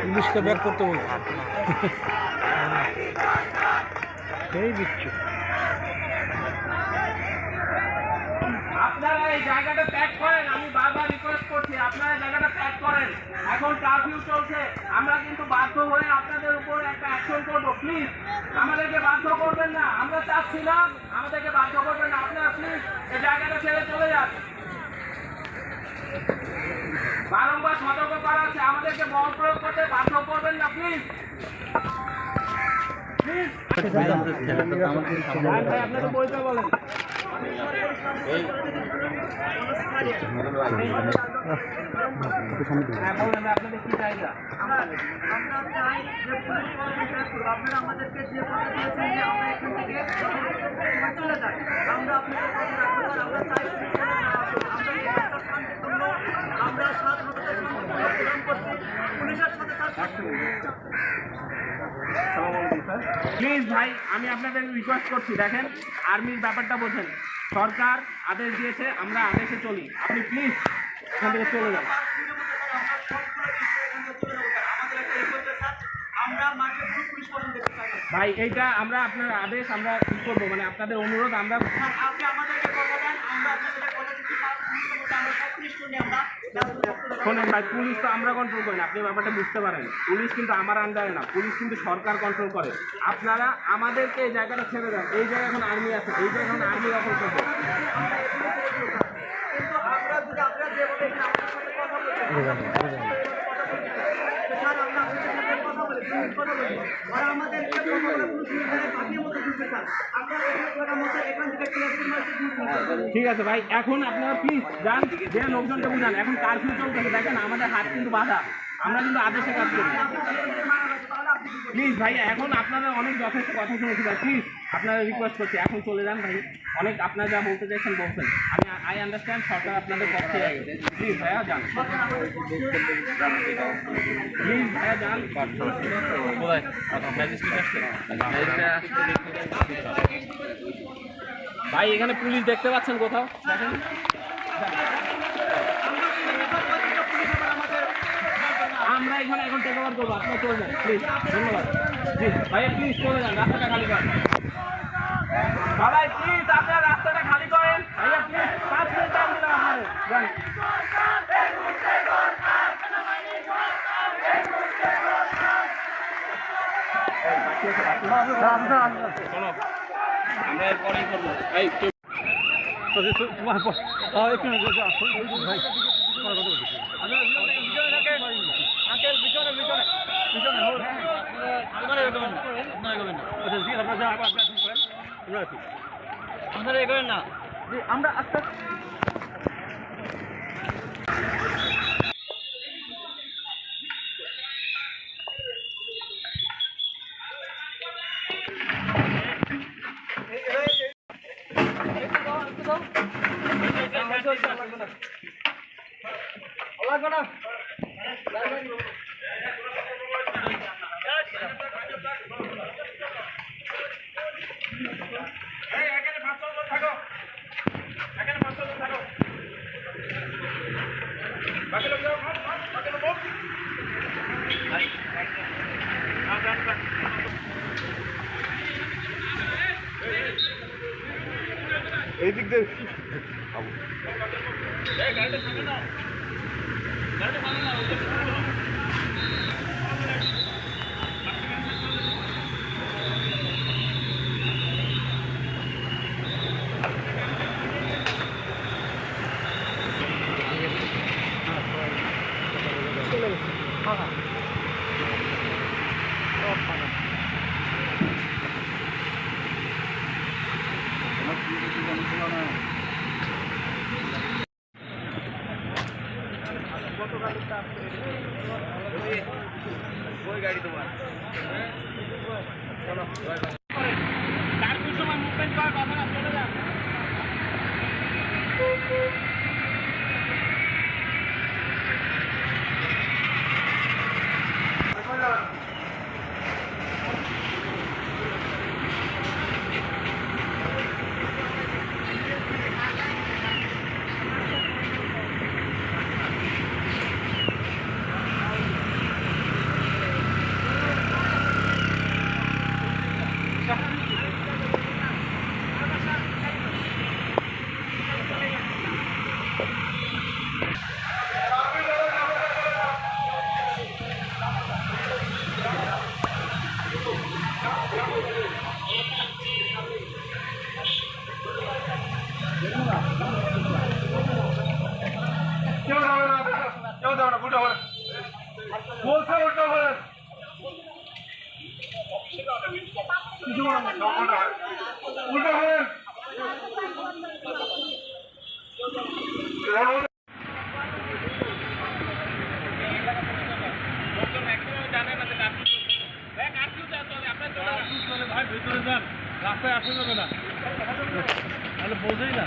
ইংলিশকে back করতে বলবো সেই দিচ্ছি। আপনারা এই জায়গাটা ত্যাগ করেন, আমি বারবার রিকোয়েস্ট করছি আপনারা জায়গাটা ত্যাগ করেন। এখন কারফিউ চলছে, আমরা কিন্তু বাধ্য হয়ে আপনাদের উপর একটা অ্যাকশন করবো। প্লিজ আমাদেরকে বাধ্য করবেন না, আমরা চাচ্ছি না, আমাদেরকে বাধ্য করবেন না। আপনারা প্লিজ এই জায়গাটা ছেড়ে চলে যান। বারংবার সতর্ক করা হচ্ছে, আমাদেরকে বল প্রয়োগ করতে বাধ্য করবেন না প্লিজ। আপনাকে পরিচয় বলেন। আপনাদের কি চাহিদা? আমরা চাই যে আপনারা আমাদেরকে যে কথা দিয়েছেন যে আমরা এখান থেকে চলে যাই, আমরা আপনাদের কথা রাখবো। আমরা চাই আমরা স্বাধীনতার সংগ্রাম করছি, পুলিশের সাথে প্লিজ ভাই, আমি আপনাদের রিকোয়েস্ট করছি, দেখেন আর্মির ব্যাপারটা বোঝেন, সরকার আদেশ দিয়েছে, আমরা আদেশে চলি। আপনি প্লিজ এখান থেকে চলে যান। ভাই এইটা আমরা আপনার আদেশ আমরা কি করবো, মানে আপনাদের অনুরোধ আমরা শোনেন ভাই, পুলিশ তো আমরা কন্ট্রোল করি না, আপনি ব্যাপারটা বুঝতে পারেন। পুলিশ কিন্তু আমার আন্ডারে না, পুলিশ কিন্তু সরকার কন্ট্রোল করে। আপনারা আমাদেরকে এই জায়গাটা ছেড়ে দেন। এই জায়গায় এখন আর্মি আছে, এই জায়গায় এখন আর্মি দখল করবে। ঠিক আছে ভাই, এখন আপনারা প্লিজ যান, যে লোকজনকে বুঝান। এখন কারফিউ চলতেছে, দেখেন আমাদের হাত কিন্তু বাধা, আমরা কিন্তু আদেশে কাজ করি। প্লিজ ভাই, এখন আপনারা অনেক যথেষ্ট কথা শুনেছি ভাই, প্লিজ আপনারা রিকোয়েস্ট করছি এখন চলে যান ভাই। অনেক আপনারা যা বলতে চাইছেন বলছেন, আমি আই আন্ডারস্ট্যান্ড, সরকার আপনাদের পক্ষে আছে। প্লিজ ভাইয়া যান, প্লিজ ভাইয়া যান। ভাই এখানে পুলিশ দেখতে পাচ্ছেন কোথাও? দেখেন আমরা এখানে এখন টেক ওভার করবো, আপনারা চলে যান প্লিজ। ধন্যবাদ। জি ভাইয়া প্লিজ চলে যান, রাস্তাটা খালি করেন। সবাই প্লিজ আপনারা রাস্তাটা খালি করেন। ভাইয়া প্লিজ 5 মিনিট টাইম দিলাম আপনাদের, যান। শোনো, আমরা এরপরেই করবো। এই আমরা আস্তে এই দিক দিয়ে ওই গাড়ি তোমার চলো চারটির সময় মুভমেন্ট করার কথা না, চলে যান। ভাই ভিতরে যান রাস্তায় আসে যাবে না তাহলে বোঝেই না